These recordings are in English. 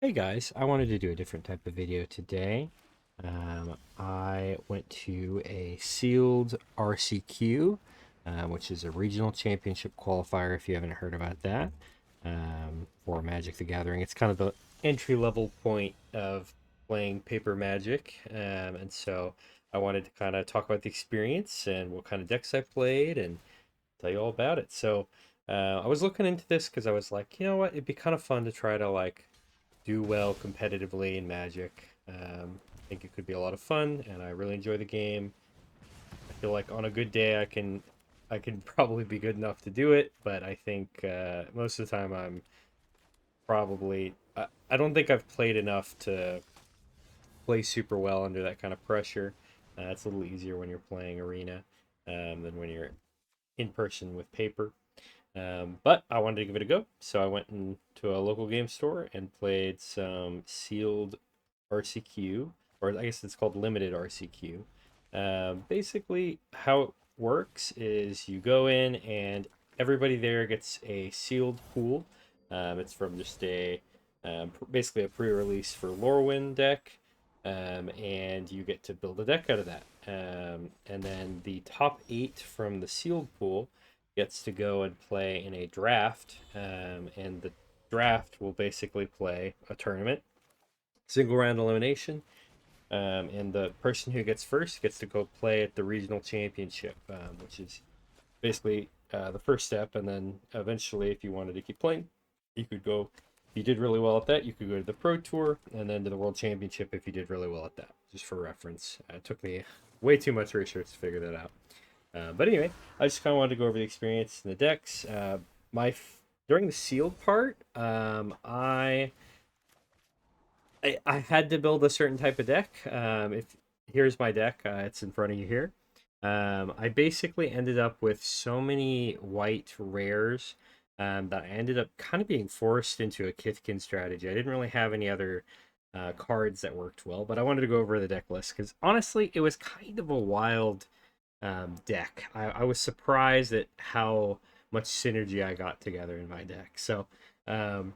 Hey guys, I wanted to do a different type of video today. I went to a sealed RCQ, which is a regional championship qualifier if you haven't heard about that, for Magic the Gathering. It's kind of the entry level point of playing paper Magic, and so I wanted to kind of talk about the experience and what kind of decks I played and tell you all about it. So I was looking into this because I was like, you know what, it'd be kind of fun to try to do well competitively in Magic. I think it could be a lot of fun, and I really enjoy the game. I feel like on a good day, I can probably be good enough to do it, but I think most of the time I'm probably I don't think I've played enough to play super well under that kind of pressure. It's a little easier when you're playing arena than when you're in person with paper. But I wanted to give it a go, so I went into a local game store and played some sealed RCQ, or I guess it's called limited RCQ. Basically, how it works is you go in and everybody there gets a sealed pool. It's from just basically a pre-release for Lorwyn deck, and you get to build a deck out of that. And then the top 8 from the sealed pool gets to go and play in a draft, and the draft will basically play a tournament, single round elimination, and the person who gets first gets to go play at the regional championship, which is basically the first step. And then eventually, if you wanted to keep playing, you could go. If you did really well at that, you could go to the Pro Tour and then to the World Championship if you did really well at that. Just for reference, it took me way too much research to figure that out. But anyway, I just kind of wanted to go over the experience in the decks. During the sealed part, I had to build a certain type of deck. If here's my deck, it's in front of you here. I basically ended up with so many white rares that I ended up kind of being forced into a Kithkin strategy. I didn't really have any other cards that worked well, but I wanted to go over the deck list because honestly, it was kind of a wild deck. I was surprised at how much synergy I got together in my deck. So um,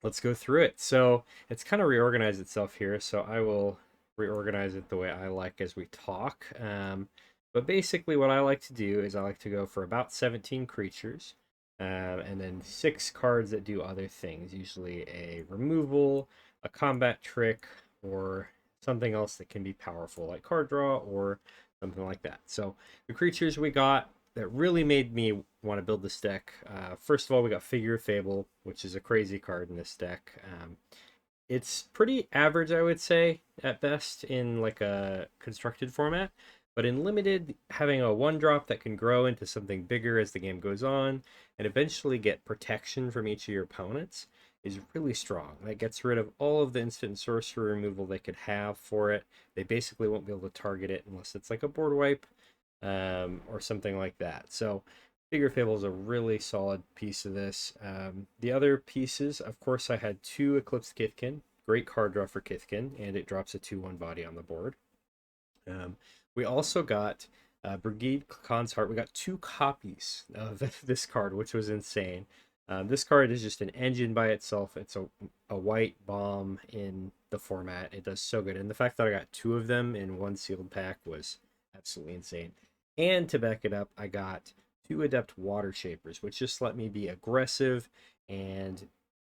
let's go through it. So it's kind of reorganized itself here. So I will reorganize it the way I like as we talk. But basically, what I like to do is I like to go for about 17 creatures. And then 6 cards that do other things, usually a removal, a combat trick, or something else that can be powerful, like card draw or something like that. So the creatures we got that really made me want to build this deck. First of all, we got Figure of Fable, which is a crazy card in this deck. It's pretty average, I would say, at best in like a constructed format. But in limited, having a 1-drop that can grow into something bigger as the game goes on and eventually get protection from each of your opponents is really strong. That gets rid of all of the instant sorcery removal they could have for it. They basically won't be able to target it unless it's like a board wipe, or something like that. So Figure Fable is a really solid piece of this. The other pieces, of course, I had 2 Eclipse Kithkin. Great card draw for Kithkin, and it drops a 2/1 body on the board. Um, we also got Brigade Khan's Heart. We got 2 copies of this card, which was insane. This card is just an engine by itself. It's a white bomb in the format. It does so good. And the fact that I got 2 of them in one sealed pack was absolutely insane. And to back it up, I got 2 Adept Water Shapers, which just let me be aggressive and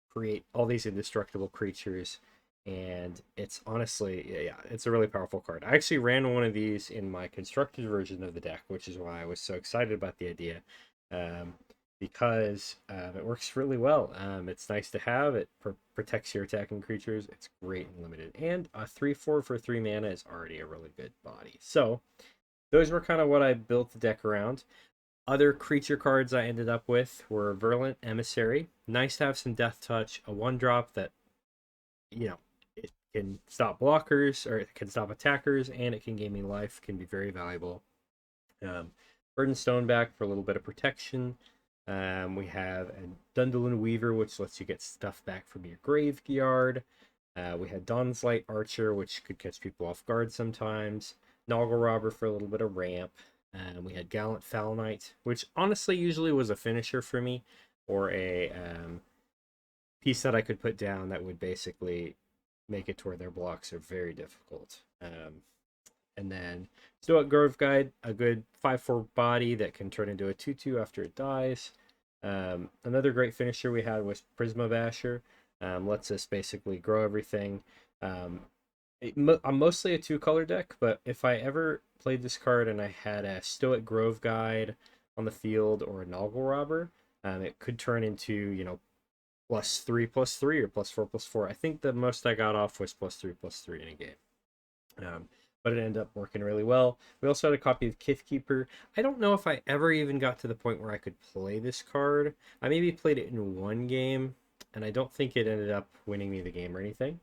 create all these indestructible creatures. And it's honestly, yeah, it's a really powerful card. I actually ran one of these in my constructed version of the deck, which is why I was so excited about the idea. Um, because it works really well. It's nice to have. It protects your attacking creatures. It's great and limited. And a 3/4 for 3 mana is already a really good body. So those were kind of what I built the deck around. Other creature cards I ended up with were Virulent Emissary. Nice to have some Death Touch, a 1-drop that, you know, it can stop blockers or it can stop attackers, and it can gain me life, can be very valuable. Burden Stoneback for a little bit of protection. We have a Dundalin Weaver, which lets you get stuff back from your graveyard. We had Dawn's Light Archer, which could catch people off guard sometimes. Noggle Robber for a little bit of ramp. We had Gallant Foul Knight, which honestly usually was a finisher for me, or piece that I could put down that would basically make it to where their blocks are very difficult. And then Stoic Grove Guide, a good 5/4 body that can turn into a 2/2 after it dies. Another great finisher we had was Prisma Basher. Lets us basically grow everything. I'm mostly a 2-color deck, but if I ever played this card and I had a Stoic Grove Guide on the field or a Noggle Robber, it could turn into, you know, +3/+3 or +4/+4. I think the most I got off was +3/+3 in a game. But it ended up working really well. We also had a copy of Kithkeeper. I don't know if I ever even got to the point where I could play this card. I maybe played it in one game, and I don't think it ended up winning me the game or anything.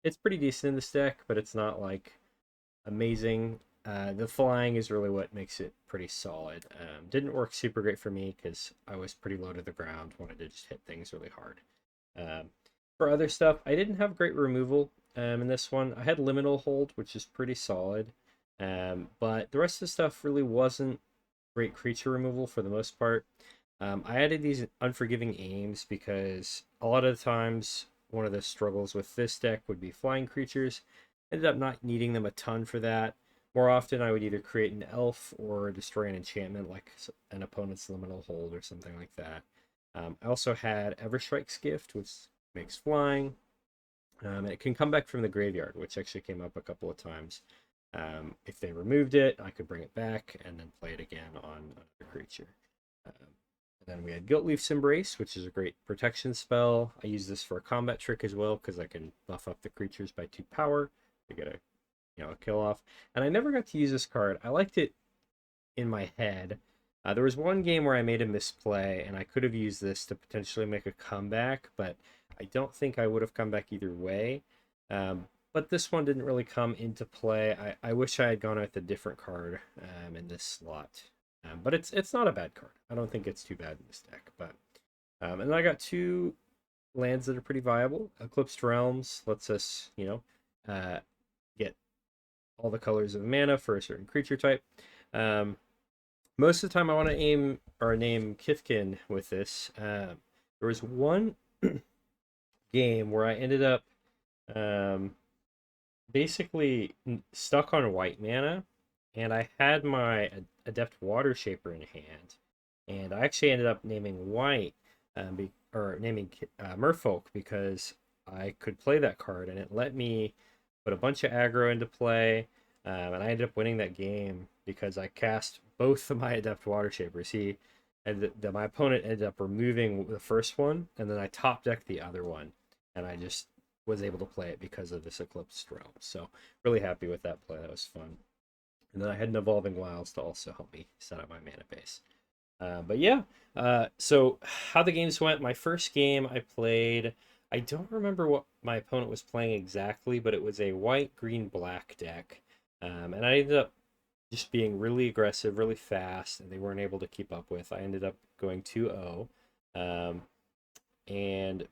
It's pretty decent in this deck, but it's not like amazing. The flying is really what makes it pretty solid. Didn't work super great for me because I was pretty low to the ground, wanted to just hit things really hard. For other stuff, I didn't have great removal in this one. I had Liminal Hold, which is pretty solid, but the rest of the stuff really wasn't great creature removal for the most part. I added these Unforgiving Aims because a lot of the times one of the struggles with this deck would be flying creatures. Ended up not needing them a ton for that. More often, I would either create an elf or destroy an enchantment, like an opponent's Liminal Hold or something like that. I also had Everstrike's Gift, which makes flying. It can come back from the graveyard, which actually came up a couple of times. If they removed it, I could bring it back and then play it again on another creature. And then we had Guiltleaf's Embrace, which is a great protection spell. I use this for a combat trick as well because I can buff up the creatures by 2 power to get a kill off. And I never got to use this card. I liked it in my head. There was one game where I made a misplay, and I could have used this to potentially make a comeback, but I don't think I would have come back either way. But this one didn't really come into play. I wish I had gone with a different card in this slot. But it's not a bad card. I don't think it's too bad in this deck. But and then I got 2 lands that are pretty viable. Eclipsed Realms lets us, get all the colors of mana for a certain creature type. Most of the time I want to aim or name Kithkin with this. There was one game where I ended up basically stuck on white mana, and I had my Adept Water Shaper in hand, and I actually ended up naming white, naming Merfolk because I could play that card, and it let me put a bunch of aggro into play, and I ended up winning that game because I cast both of my Adept Water Shapers. My opponent ended up removing the first one, and then I top decked the other one, and I just was able to play it because of this Eclipsed Realm. So really happy with that play. That was fun. And then I had an Evolving Wilds to also help me set up my mana base. But yeah, so how the games went. My first game I played, I don't remember what my opponent was playing exactly, but it was a white, green, black deck. And I ended up just being really aggressive, really fast, and they weren't able to keep up with. I ended up going 2-0. And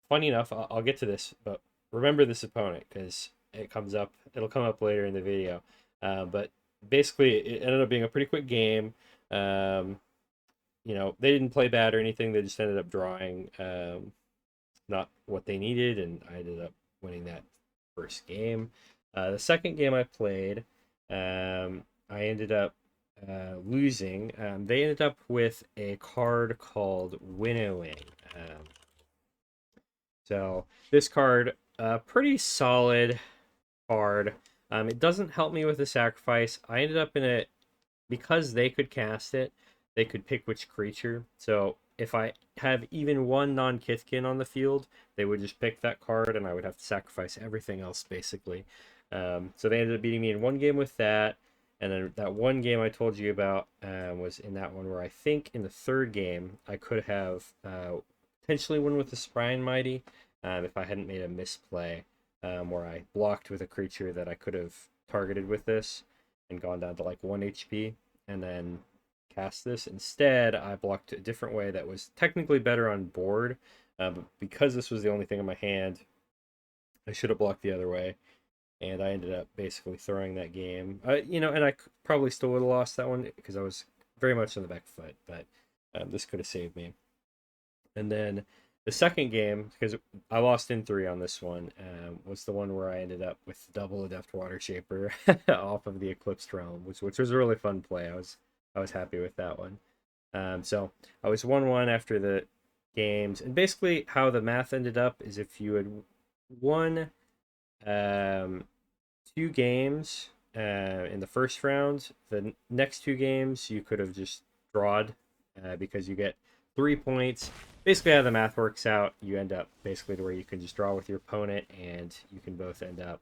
funny enough, I'll get to this, but remember this opponent because it'll come up later in the video. But basically, it ended up being a pretty quick game. They didn't play bad or anything. They just ended up drawing not what they needed, and I ended up winning that first game. The second game I played, I ended up losing. They ended up with a card called Winnowing. So this card, pretty solid card. It doesn't help me with the sacrifice. I ended up in it because they could cast it. They could pick which creature. So if I have even one non-Kithkin on the field, they would just pick that card, and I would have to sacrifice everything else basically. So they ended up beating me in one game with that. And then that one game I told you about was in that one where I think in the third game I could have potentially won with the Spry and Mighty if I hadn't made a misplay where I blocked with a creature that I could have targeted with this and gone down to like 1 HP and then cast this. Instead, I blocked a different way that was technically better on board, but because this was the only thing in my hand, I should have blocked the other way. And I ended up basically throwing that game. And I probably still would have lost that one because I was very much on the back foot, but this could have saved me. And then The second game, because I lost in three on this one, was the one where I ended up with double Adept Water Shaper off of the Eclipsed Realm, which was a really fun play. I was happy with that one. So I was 1-1 after the games, and basically how the math ended up is if you had won um, two games in the first round, the next two games you could have just drawed because you get 3 points. Basically, how the math works out, you end up basically to where you can just draw with your opponent, and you can both end up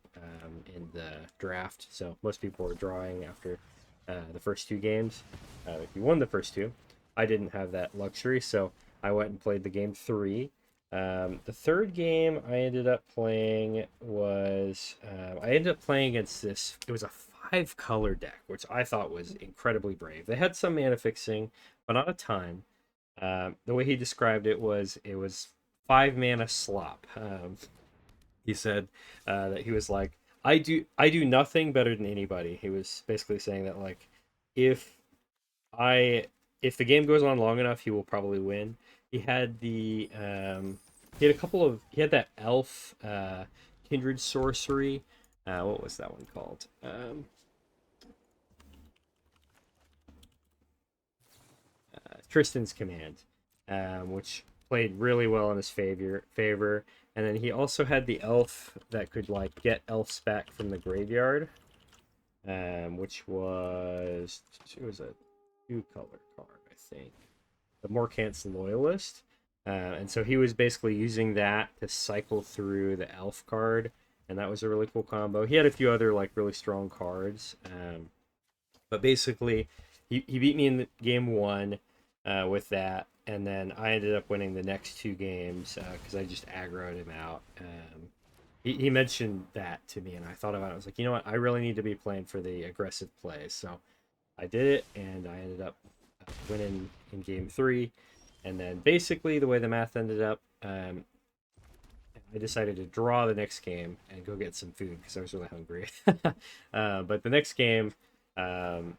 in the draft. So most people are drawing after the first two games. If you won the first two, I didn't have that luxury, so I went and played the game three. The third game I ended up playing was I ended up playing against this. It was a 5-color deck, which I thought was incredibly brave. They had some mana fixing, but not a ton. The way he described it was 5 mana slop. He said that he was like, I do nothing better than anybody. He was basically saying that like if I if the game goes on long enough, he will probably win. He had he had that elf kindred sorcery. What was that one called? Tristan's Command, which played really well in his favor. And then he also had the elf that could like get elves back from the graveyard, which was it was a 2-color card, I think. The Morkant's Loyalist. And so he was basically using that to cycle through the elf card, and that was a really cool combo. He had a few other like really strong cards, but basically he beat me in the game one with that, and then I ended up winning the next two games because I just aggroed him out. He mentioned that to me, and I thought about it. I was like, you know what? I really need to be playing for the aggressive plays. So I did it, and I ended up winning in game three. And then basically the way the math ended up, I decided to draw the next game and go get some food because I was really hungry. But the next game, as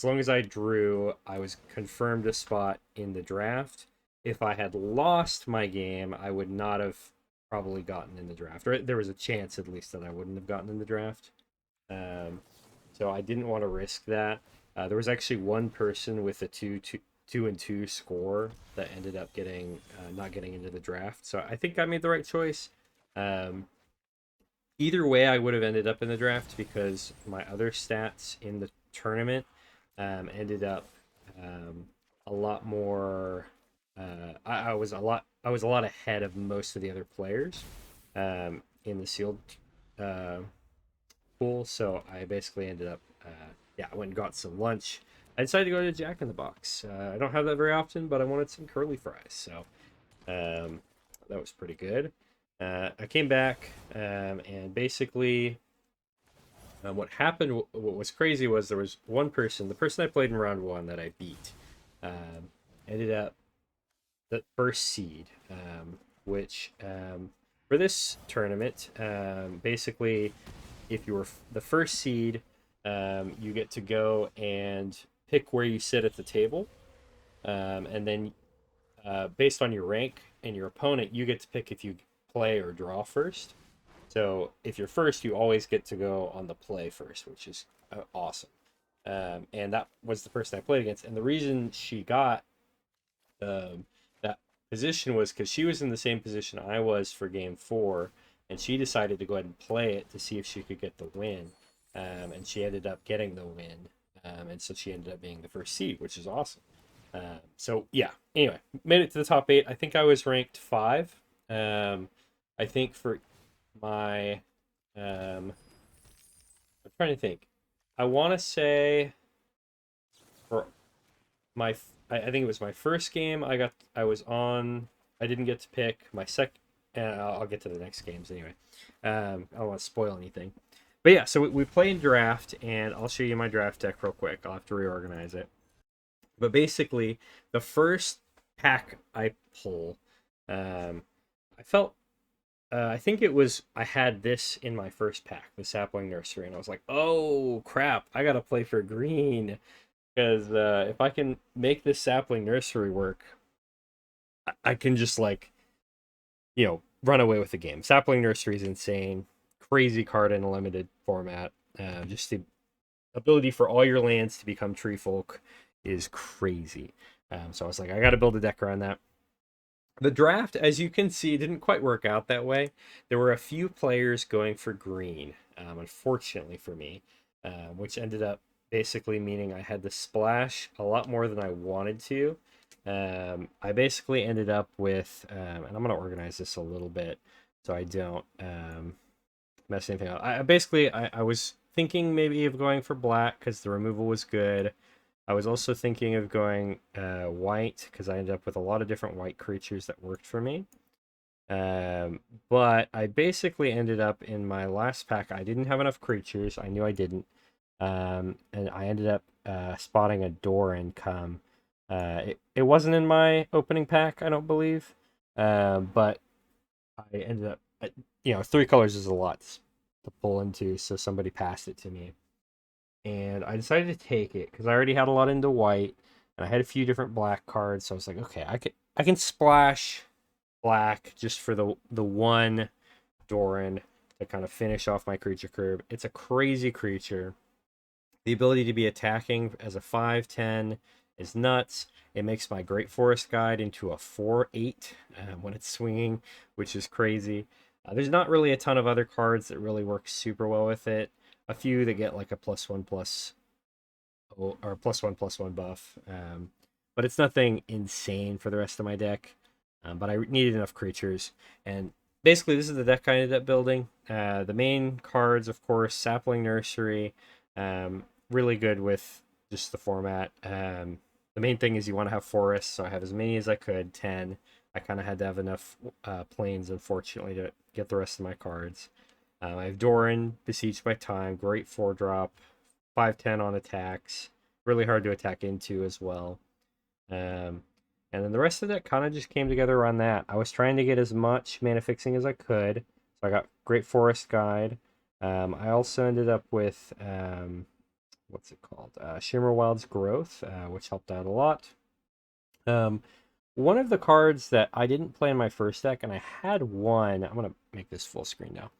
long as I drew, I was confirmed a spot in the draft. If I had lost my game, I would not have probably gotten in the draft, or there was a chance at least that I wouldn't have gotten in the draft. Um, so I didn't want to risk that. There was actually one person with a 2-2 score that ended up getting not getting into the draft. So I think I made the right choice. Um, Either way, I would have ended up in the draft because my other stats in the tournament ended up a lot more. I was a lot ahead of most of the other players in the sealed uh, pool. So I basically ended up, yeah, I went and got some lunch. I decided to go to Jack in the Box. I don't have that very often, but I wanted some curly fries, so that was pretty good. I came back, and basically, what happened, what was crazy was there was one person, the person I played in round one that I beat, ended up the first seed, which for this tournament, basically, if you were the first seed, you get to go and pick where you sit at the table, and then based on your rank and your opponent, you get to pick if you play or draw first. So if you're first, you always get to go on the play first, which is awesome. And that was the person I played against. And the reason she got that position was because she was in the same position I was for game four, and she decided to go ahead and play it to see if she could get the win. And she ended up getting the win. And so she ended up being the first seed, which is awesome. So yeah, anyway, made it to the top eight. I think I was ranked 5. I think for my, I'm trying to think. I want to say for my, I think it was my first game. I was on. I didn't get to pick my second. I'll get to the next games anyway. I don't want to spoil anything. But yeah, so we play in draft, and I'll show you my draft deck real quick. I'll have to reorganize it. But basically, the first pack I pull, I felt, I think it was, I had this in my first pack, the Sapling Nursery, and I was like, oh crap, I gotta play for green. Because if I can make this Sapling Nursery work, I can just like, run away with the game. Sapling Nursery is insane. Crazy card in a limited format. Just the ability for all your lands to become tree folk is crazy. So I was like, I got to build a deck around that. The draft, as you can see, didn't quite work out that way. There were a few players going for green, unfortunately for me, which ended up basically meaning I had to splash a lot more than I wanted to. I basically ended up with, and I'm going to organize this a little bit so I don't mess anything up. I was thinking maybe of going for black because the removal was good. I was also thinking of going white because I ended up with a lot of different white creatures that worked for me. But I basically ended up in my last pack. I didn't have enough creatures. I knew I didn't. And I ended up spotting a Doran come. It wasn't in my opening pack, I don't believe. But I ended up, 3 colors is a lot to pull into, so somebody passed it to me. And I decided to take it because I already had a lot into white, and I had a few different black cards. So I was like, okay, I can splash black just for the one Doran to kind of finish off my creature curve. It's a crazy creature. The ability to be attacking as a 5/10 is nuts. It makes my Great Forest Guide into a 4/8 when it's swinging, which is crazy. There's not really a ton of other cards that really work super well with it. A few that get like a +1/+, or +1/+1 buff. But it's nothing insane for the rest of my deck. But I needed enough creatures. And basically, this is the deck I ended up building. The main cards, of course, Sapling Nursery. Really good with just the format. The main thing is you want to have forests, so I have as many as I could, 10. I kind of had to have enough plains, unfortunately, to get the rest of my cards. I have Doran, Besieged by Time, great 4-drop, 5/10 on attacks, really hard to attack into as well. And then the rest of it kind of just came together on that. I was trying to get as much mana fixing as I could, so I got Great Forest Guide. I also ended up with what's it called? Shimmerwild's Growth, which helped out a lot. One of the cards that I didn't play in my first deck, and I had one. I'm gonna make this full screen now.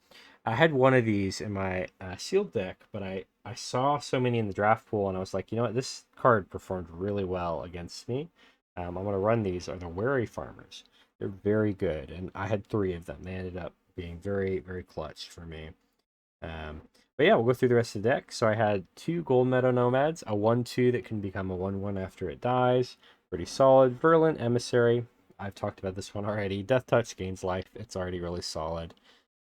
I had one of these in my sealed deck, but I saw so many in the draft pool, and I was like, you know what, this card performed really well against me. I'm going to run these, are the Wary Farmers. They're very good, and I had 3 of them. They ended up being very, very clutch for me. But yeah, we'll go through the rest of the deck. So I had 2 Gold Meadow Nomads, a 1/2 that can become a 1/1 after it dies. Pretty solid. Virulent Emissary. I've talked about this one already. Death Touch gains life. It's already really solid.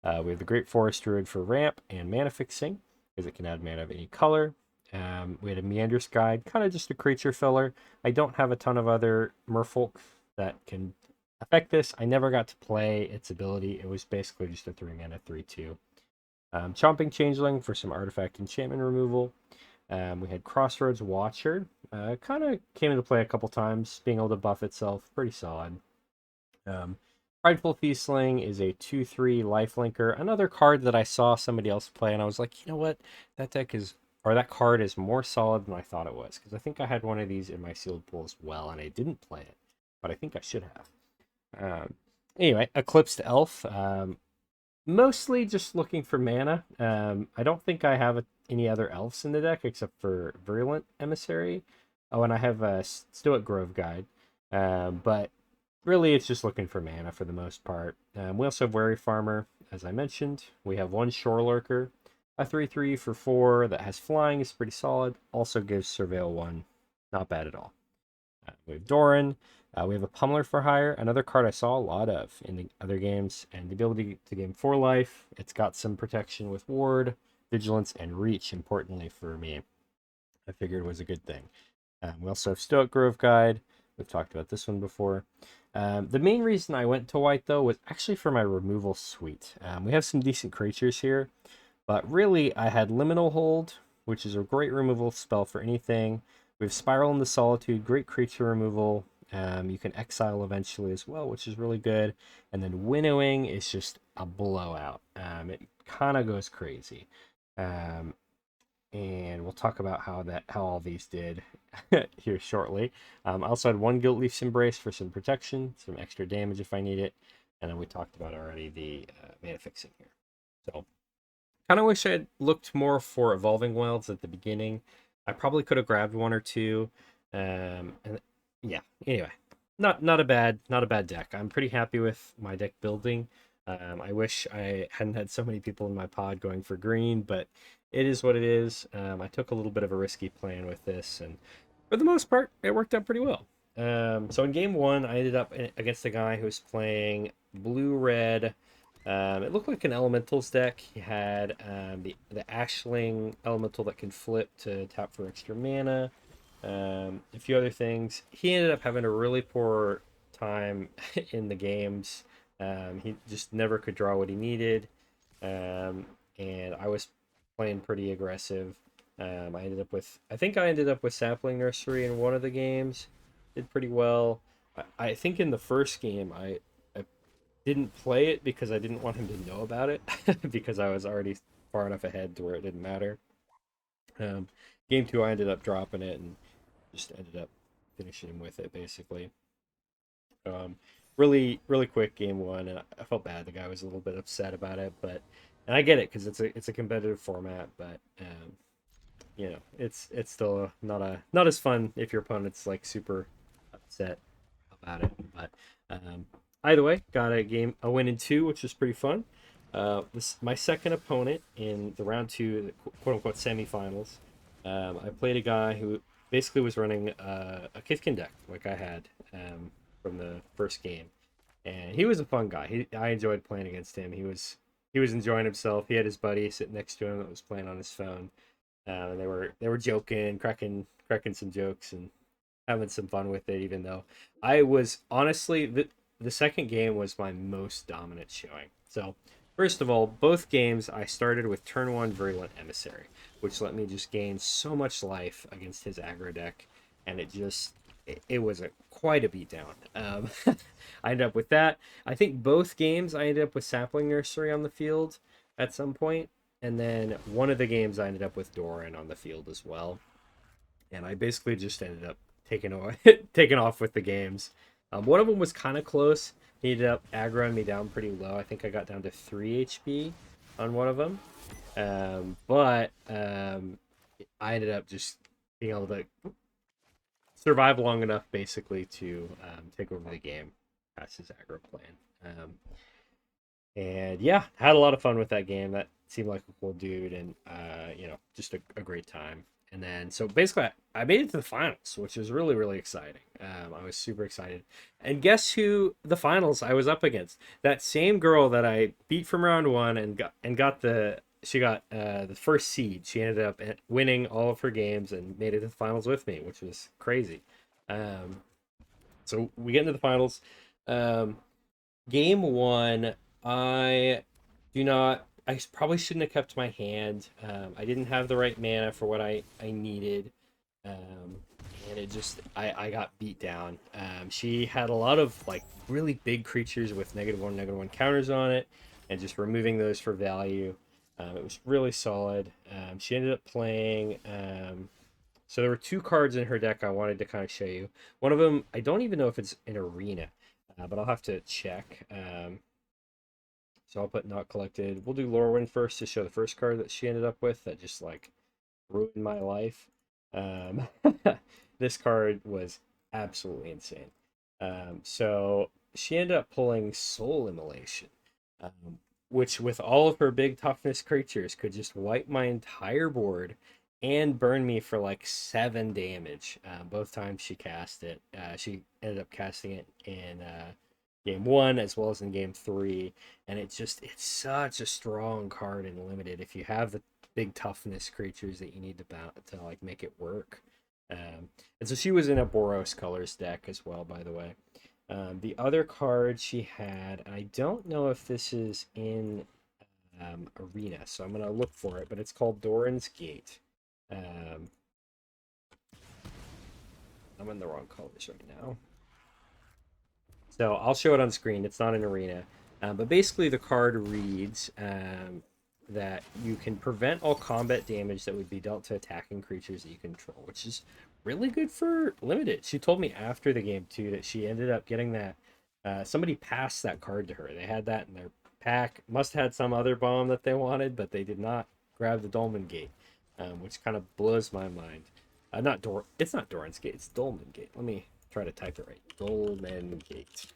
We have the Great Forest Druid for ramp and mana fixing, because it can add mana of any color. We had a Meander's Guide, kind of just a creature filler. I don't have a ton of other merfolk that can affect this. I never got to play its ability. It was basically just a 3-mana 3/2. Chomping Changeling for some artifact enchantment removal. We had Crossroads Watcher. Kind of came into play a couple times, being able to buff itself. Pretty solid. Prideful Feastling is a 2/3 lifelinker. Another card that I saw somebody else play, and I was like, you know what? That card is more solid than I thought it was. Because I think I had one of these in my sealed pool as well, and I didn't play it. But I think I should have. Anyway, Eclipsed Elf. Mostly just looking for mana. I don't think I have any other elves in the deck except for Virulent Emissary. Oh, and I have a Stoic Grove Guide. But really, it's just looking for mana for the most part. We also have Wary Farmer, as I mentioned. We have 1 Shore Lurker, a 3/3 for 4 that has flying, is pretty solid. Also gives Surveil 1, not bad at all. We have Doran. We have a Pummeler for Hire, another card I saw a lot of in the other games, and the ability to gain 4 life. It's got some protection with Ward, Vigilance, and Reach, importantly for me. I figured was a good thing. We also have Stoic Grove Guide. We've talked about this one before. The main reason I went to white, though, was actually for my removal suite. We have some decent creatures here, but really I had Liminal Hold, which is a great removal spell for anything. We have Spiral into Solitude, great creature removal. You can exile eventually as well, which is really good. And then Winnowing is just a blowout. It kind of goes crazy. and we'll talk about how all these did here shortly. I also had one Gilt Leaf's Embrace for some protection, some extra damage if I need it, and then we talked about already the mana fixing here. So kind of wish I had looked more for Evolving Wilds at the beginning. I probably could have grabbed one or two. And yeah, anyway, not a bad deck. I'm pretty happy with my deck building. I wish I hadn't had so many people in my pod going for green, but it is what it is. I took a little bit of a risky plan with this, and for the most part, it worked out pretty well. So in game one, I ended up against a guy who was playing blue-red. It looked like an elementals deck. He had the Ashling elemental that can flip to tap for extra mana. A few other things. He ended up having a really poor time in the games. He just never could draw what he needed. And I was playing pretty aggressive. I think I ended up with Sapling Nursery in one of the games. Did pretty well. I think in the first game, I didn't play it because I didn't want him to know about it because I was already far enough ahead to where it didn't matter. Game two, I ended up dropping it and just ended up finishing him with it basically. Um, really quick game one, and I felt bad. The guy was a little bit upset about it, but and I get it because it's a competitive format, but you know it's still not as fun if your opponent's like super upset about it. But either way, got a win in two, which was pretty fun. This my second opponent in the round two, the quote unquote semifinals. I played a guy who basically was running a Kithkin deck like I had from the first game, and he was a fun guy. I enjoyed playing against him. He was enjoying himself. He had his buddy sitting next to him that was playing on his phone, and they were joking, cracking some jokes, and having some fun with it. Even though I was honestly the second game was my most dominant showing. So first of all, both games I started with turn one Virulent Emissary, which let me just gain so much life against his aggro deck, and it was quite a beatdown. I ended up with that. I think both games I ended up with Sapling Nursery on the field at some point, and then one of the games I ended up with Doran on the field as well. And I basically just ended up taking off with the games. One of them was kind of close. He ended up aggroing me down pretty low. I think I got down to 3 HP on one of them. But I ended up just being able to survive long enough basically to take over the game past his aggro plan. And yeah, had a lot of fun with that game. That seemed like a cool dude, and just a great time. And then so basically, I made it to the finals, which was really exciting. I was super excited. And guess who the finals I was up against? That same girl that I beat from round one and got the first seed. She ended up winning all of her games and made it to the finals with me, which was crazy. So we get into the finals. Game one, I do not. I probably shouldn't have kept my hand. I didn't have the right mana for what I needed, and I got beat down. She had a lot of like really big creatures with -1/-1 counters on it, and just removing those for value. It was really solid. She ended up playing. So there were two cards in her deck I wanted to kind of show you. One of them, I don't even know if it's an arena, but I'll have to check. So I'll put not collected. We'll do Lorwyn first to show the first card that she ended up with that just like ruined my life. This card was absolutely insane. So she ended up pulling Soul Immolation, which with all of her big toughness creatures could just wipe my entire board and burn me for like 7 damage. Both times she cast it. She ended up casting it in game one as well as in game three, and it's such a strong card in limited if you have the big toughness creatures that you need to like make it work. And so she was in a Boros colors deck as well, by the way. The other card she had, I don't know if this is in arena, so I'm gonna look for it, but it's called Doran's Gate. I'm in the wrong colors right now. So I'll show it on screen. It's not an arena. But basically the card reads, that you can prevent all combat damage that would be dealt to attacking creatures that you control, which is really good for limited. She told me after the game too that she ended up getting that. Somebody passed that card to her. They had that in their pack. Must have had some other bomb that they wanted, but they did not grab the Dolmen Gate, which kind of blows my mind. It's not Doran's Gate. It's Dolmen Gate. Let me try to type it right. Dolmen Gate.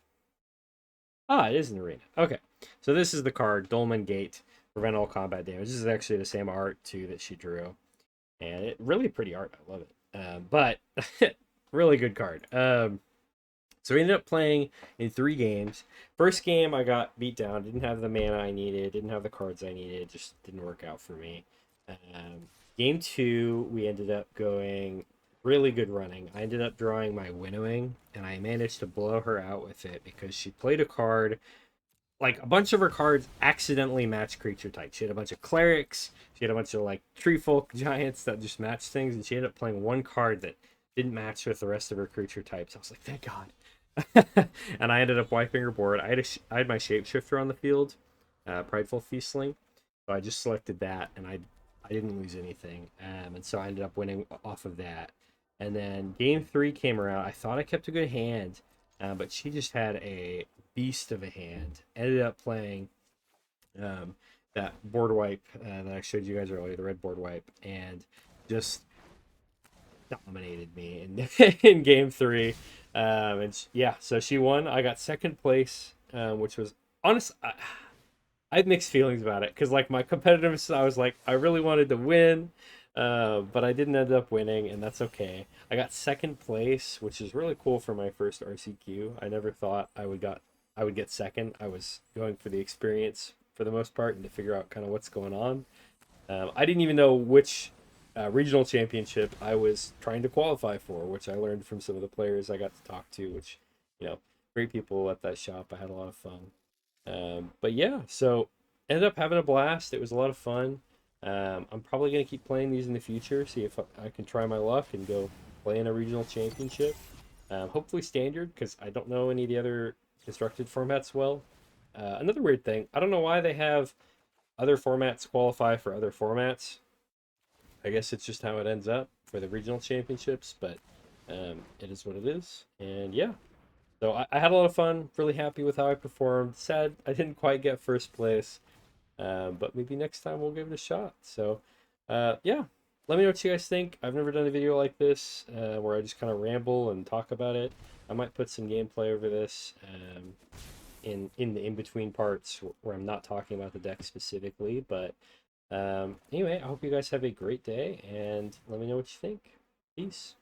Ah, it is an arena. Okay, so this is the card, Dolmen Gate. Prevent all combat damage. This is actually the same art too that she drew, and it really pretty art. I love it. But really good card. So we ended up playing in 3 games. First game I got beat down. Didn't have the mana I needed. Didn't have the cards I needed. Just didn't work out for me. Game 2 we ended up going really good running. I ended up drawing my winnowing, and I managed to blow her out with it because she played a card. Like, a bunch of her cards accidentally matched creature types. She had a bunch of clerics. She had a bunch of like tree folk giants that just matched things, and she ended up playing one card that didn't match with the rest of her creature types. I was like, thank God. And I ended up wiping her board. I had my shapeshifter on the field, Prideful Feastling, so I just selected that, and I didn't lose anything, and so I ended up winning off of that. And then game 3 came around. I thought I kept a good hand, but she just had a beast of a hand. Ended up playing that board wipe that I showed you guys earlier, the red board wipe, and just dominated me in game 3. Yeah, so she won. I got second place, which was honest. I had mixed feelings about it because, like, my competitiveness, I was like, I really wanted to win, but I didn't end up winning, and that's okay. I got second place, which is really cool for my first RCQ. I never thought I would get second. I was going for the experience for the most part and to figure out kind of what's going on. I didn't even know which regional championship I was trying to qualify for, which I learned from some of the players I got to talk to, which, great people at that shop. I had a lot of fun. But yeah, so ended up having a blast. It was a lot of fun. I'm probably going to keep playing these in the future, see if I can try my luck and go play in a regional championship. Hopefully standard, because I don't know any of the other constructed formats well. Another weird thing, I don't know why they have other formats qualify for other formats. I guess it's just how it ends up for the regional championships, but it is what it is. And yeah, so I had a lot of fun, really happy with how I performed. Sad I didn't quite get first place, but maybe next time we'll give it a shot. So yeah, let me know what you guys think. I've never done a video like this where I just kind of ramble and talk about it. I might put some gameplay over this in the in-between parts where I'm not talking about the deck specifically. But anyway, I hope you guys have a great day, and let me know what you think. Peace.